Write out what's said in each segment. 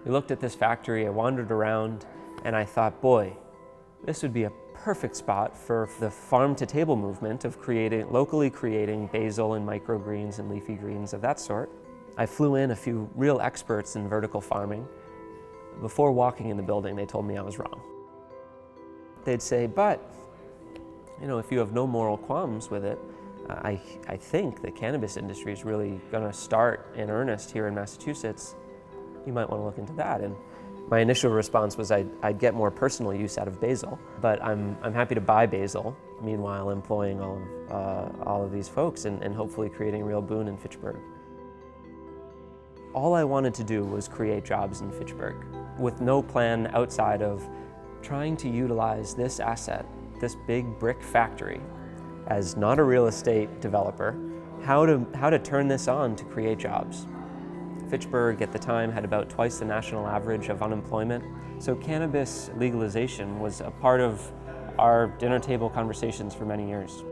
We looked at this factory, I wandered around, and I thought, boy, this would be a perfect spot for the farm-to-table movement of locally creating basil and microgreens and leafy greens of that sort. I flew in a few real experts in vertical farming. Before walking in the building, they told me I was wrong. They'd say, but, if you have no moral qualms with it, I think the cannabis industry is really going to start in earnest here in Massachusetts. You might want to look into that. And my initial response was I'd get more personal use out of basil, but I'm happy to buy basil, meanwhile employing all of these folks and hopefully creating a real boon in Fitchburg. All I wanted to do was create jobs in Fitchburg with no plan outside of trying to utilize this asset, this big brick factory, as not a real estate developer, how to turn this on to create jobs. Fitchburg at the time had about twice the national average of unemployment, so cannabis legalization was a part of our dinner table conversations for many years.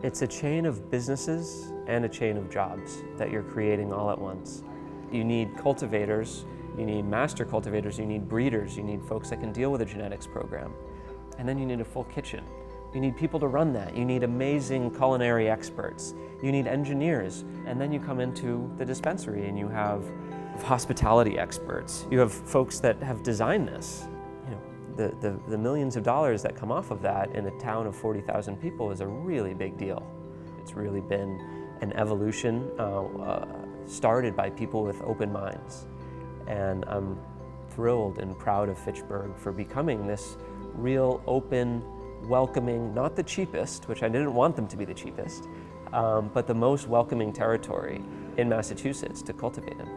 It's a chain of businesses and a chain of jobs that you're creating all at once. You need cultivators, you need master cultivators, you need breeders, you need folks that can deal with a genetics program, and then you need a full kitchen. You need people to run that. You need amazing culinary experts. You need engineers. And then you come into the dispensary and you have hospitality experts. You have folks that have designed this. The millions of dollars that come off of that in a town of 40,000 people is a really big deal. It's really been an evolution started by people with open minds. And I'm thrilled and proud of Fitchburg for becoming this real open, welcoming, not the cheapest, which I didn't want them to be the cheapest, but the most welcoming territory in Massachusetts to cultivate in.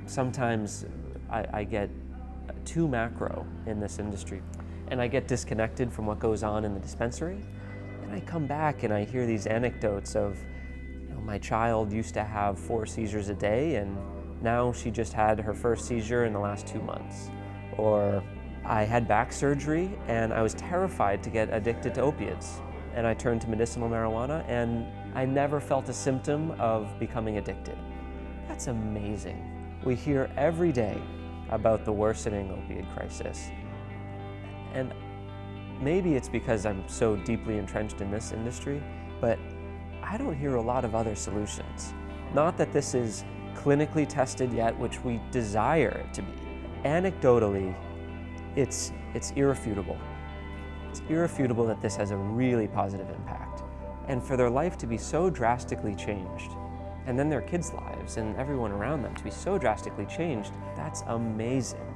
Sometimes I get too macro in this industry, and I get disconnected from what goes on in the dispensary, and I come back and I hear these anecdotes of, my child used to have 4 seizures a day, and now she just had her first seizure in the last 2 months. Or I had back surgery and I was terrified to get addicted to opiates. And I turned to medicinal marijuana and I never felt a symptom of becoming addicted. That's amazing. We hear every day about the worsening opioid crisis. And maybe it's because I'm so deeply entrenched in this industry, but I don't hear a lot of other solutions. Not that this is clinically tested yet, which we desire it to be. Anecdotally, it's irrefutable. It's irrefutable that this has a really positive impact. And for their life to be so drastically changed, and then their kids' lives and everyone around them to be so drastically changed, that's amazing.